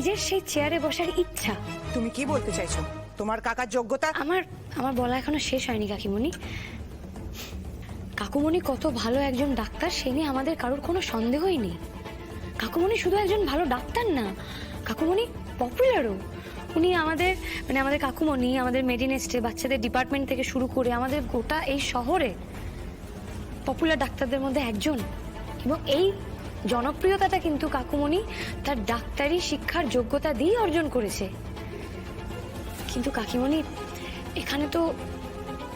নিজের সেই চেয়ারে বসার ইচ্ছা। তুমি কি বলতে চাইছো? তোমার কাকার যোগ্যতা? আমার বলা এখনো শেষ হয়নি কাকিমণি। কাকুমণি কত ভালো একজন ডাক্তার সে নিয়ে আমাদের কারোর কোনো সন্দেহই নেই। কাকুমণি শুধু একজন ভালো ডাক্তার না, কাকুমণি পপুলারও। উনি আমাদের কাকুমণি আমাদের মেডিনেস্টে বাচ্চাদের ডিপার্টমেন্ট থেকে শুরু করে আমাদের গোটা এই শহরে পপুলার ডাক্তারদের মধ্যে একজন। এবং এই জনপ্রিয়তাটা কিন্তু কাকুমণি তার ডাক্তারি শিক্ষার যোগ্যতা দিয়ে অর্জন করেছে। কিন্তু কাকিমণি এখানে তো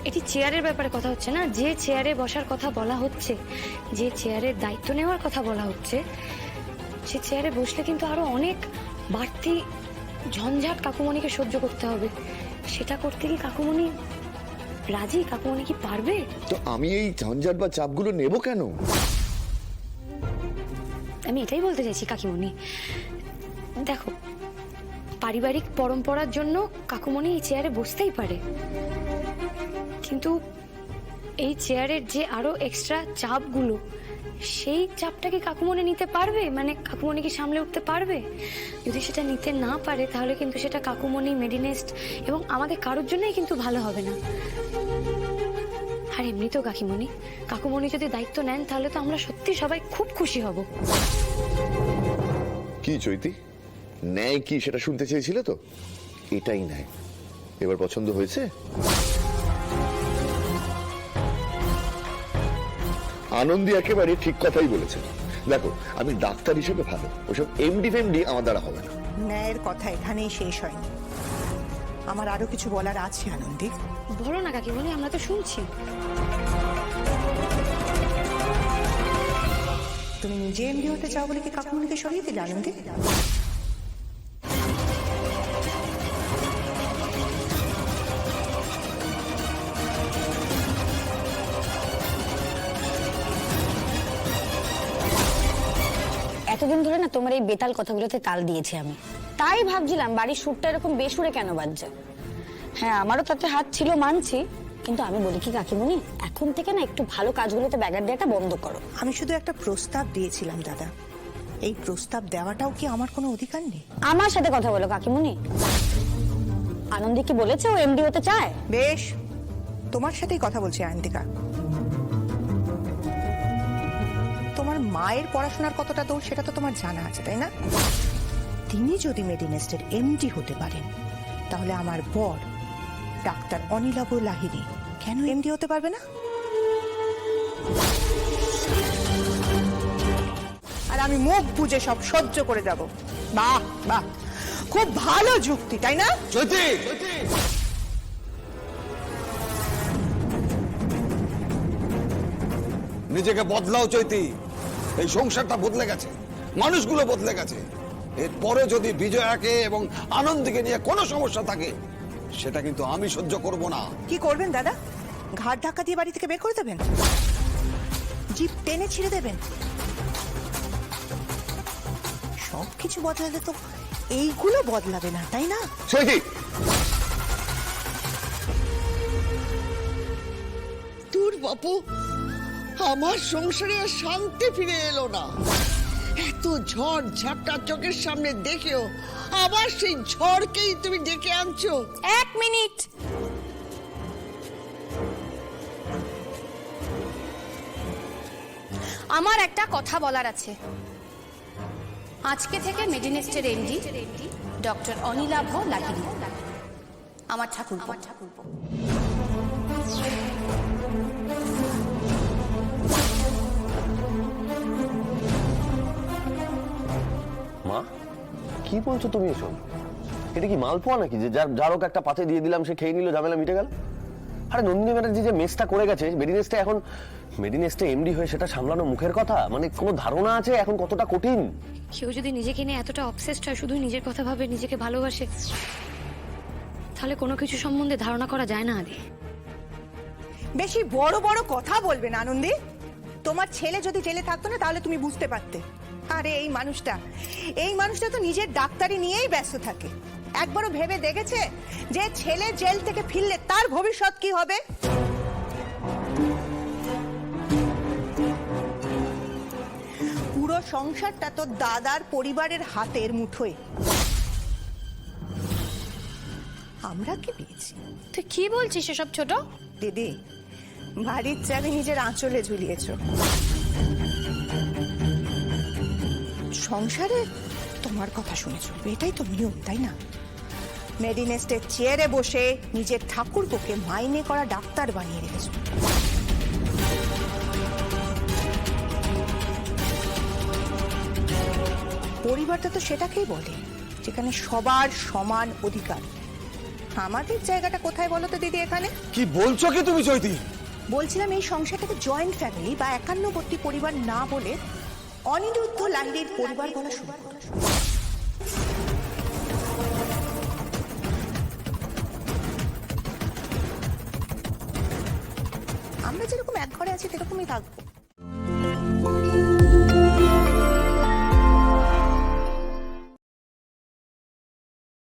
এটি চেয়ারের ব্যাপারে কথা হচ্ছে না। যে চেয়ারে বসার কথা বলা হচ্ছে, যে চেয়ারের দায়িত্ব নেওয়ার কথা বলা হচ্ছে, সে চেয়ারে বসলে কিন্তু আরো অনেক বাড়তি ঝঞ্ঝাট কাকুমণিকে সহ্য করতে হবে। সেটা করতে কি কাকুমণি রাজি? কাকুমণি কি পারবে? তো আমি এই ঝঞ্ঝাট বা চাপগুলো নেব কেন? আমি এটাই বলতে চাইছি কাকিমণি, দেখো পারিবারিক পরম্পরার জন্য কাকুমণি এই চেয়ারে বসতেই পারে, কিন্তু এই চেয়ারের যে আরো এক্সট্রা চাপগুলো, সেই চাপটা কি কাকুমণি নিতে পারবে? মানে কাকুমণি কি সামলে উঠতে পারবে? যদি সেটা নিতে না পারে তাহলে কিন্তু সেটা কাকুমণি, মেডিনেস্ট এবং আমাদের কারোর জন্যই কিন্তু ভালো হবে না। আর এমনিতেও কাকুমণি যদি দায়িত্ব নেন তাহলে তো আমরা সত্যি সবাই খুব খুশি হব। কি চৈতি, ন্যায় কি সেটা শুনতে চেয়েছিলে তো? এটাই ন্যায়। এবার পছন্দ হয়েছে? আনন্দী একেবারে ঠিক কথাই বলেছে। দেখো আমি ডাক্তার হিসেবে ভালো, ওসব এমডি ফেমডি আমার দ্বারা হবে না। ন্যায়ের কথা এখানেই শেষ হয়নি, আমার আরো কিছু বলার আছে। আনন্দী বলো না কাকিমণি, আমরা তো শুনছি। তুমি নিজে এমডি হতে চাও বলে কি কাকুমণিকে সরিয়ে দিলে? আনন্দী এতদিন ধরে না তোমার এই বেতাল কথাগুলোতে তাল দিয়েছি আমি, তাই ভাবছিলাম বাড়ির সুরটা এরকম বেসুরে কেন বাজছে। হ্যাঁ আমারও তাতে হাত ছিল মানছি, কিন্তু আমি বলি কি কাকিমণি, এখন থেকে না একটু ভালো কাজগুলোতে ব্যাঘাত দেওয়াটা বন্ধ করো। আমি শুধু একটা প্রস্তাব দিয়েছিলাম দাদা, এই প্রস্তাব দেওয়াটাও কি আমার কোনো অধিকার নেই? আমার সাথে কথা বলো কাকিমণি। আনন্দী কি বলেছে ও এমডি হতে চায়? বেশ, তোমার সাথেই কথা বলছি আয়ন্তিকা। তোমার মায়ের পড়াশোনার কতটা দৌড় সেটা তো তোমার জানা আছে, তাই না? তিনি যদি মেডিনেস্টের এমডি হতে পারেন তাহলে আমার বর ডাক্তার অনিলাভ লাহিড়ী কেন এমডি হতে পারবে না? আর আমি মুখ বুজে সব সহ্য করে যাব। বাহ বাহ, খুব ভালো যুক্তি, তাই না? চৈতি, নিজেকে বদলাও চৈতি। এই সংসারটা বদলে গেছে, মানুষগুলো বদলে গেছে। এরপরে যদি বিজয়াকে এবং আনন্দকে নিয়ে কোনো সমস্যা থাকে সেটা কিন্তু আমি সহ্য করব না। কি করবেন দাদা? ঘাট ধাক্কা দিয়ে বাড়ি থেকে বের করে দেবেন? জিপ টেনে ছিঁড়ে দেবেন? সবকিছু বদলালে তো এইগুলো বদলাবে না, তাই না? চৈতি, তোর বাপু, আমার সংসারে আর শান্তি ফিরে এলো না। এত ঝড় ঝাপটা চোখের সামনে দেখেও আবার সেই ঝড়কেই তুমি ডেকে আনছো। এক মিনিট, আমার একটা কথা বলার আছে। আজকে থেকে মেডিনেস্টের এমডি ডক্টর অনিলাভ লাহিড়ী, আমার ঠাকুরপো। মা কি বলছো তুমি এসব? এটা কি মালপোয়া নাকি যে যার হোক একটা পাতে দিয়ে দিলাম সে খেয়ে নিল, ঝামেলা মিটে গেল? আরে নন্দিনী ব্যানার্জি যে মেসটা করে গেছে মেডিনেস্টে, এখন মেডিনেস্টে এমডি হয়ে সেটা সামলানো মুখের কথা? মানে কোনো ধারণা আছে এখন কতটা কঠিন? কেউ যদি নিজেকে নিয়ে এতটা অবসেসড হয়, শুধু নিজের কথা ভাবে, নিজেকে ভালোবাসে, তাহলে কোনো কিছু সম্বন্ধে ধারণা করা যায় না। আদি বেশি বড় বড় কথা বলবেন আনন্দী। তোমার ছেলে যদি জেলে থাকতো না তাহলে তুমি বুঝতে পারতে। আরে এই মানুষটা তো নিজের ডাক্তারি নিয়েই ব্যস্ত থাকে। একবারও ভেবে দেখেছে যে ছেলে জেল থেকে ফিরলে তার ভবিষ্যৎ কি হবে? পুরো সংসারটা তো দাদার পরিবারের হাতের মুঠোয়। আমরা কি পেয়েছি? তুই কি বলছিস এসব ছোট? দিদি, বাড়ির চাবি নিজের আঁচলে ঝুলিয়েছ। সংসারে তোমার কথা শুনে চলবে, এটাই তো নিয়ম, তাই না? মেডিনেস্টের চেয়ারে বসে নিজের ঠাকুরপোকে মাইনে করা ডাক্তার বানিয়ে রেখেছ। পরিবারটা তো সেটাকেই বলে, যেখানে সবার সমান অধিকার। আমাদের জায়গাটা কোথায় বলো তো দিদি এখানে? কি বলছো কি তুমি চৈতি? বলছিলাম এই সংসারটাকে জয়েন্ট ফ্যামিলি বা একান্নবর্তী পরিবার না বলে অনিরুদ্ধ লাহিড়ীর পরিবার বলা শুরু করো। আমরা যেরকম এক ঘরে আছি সেরকমই থাকবো।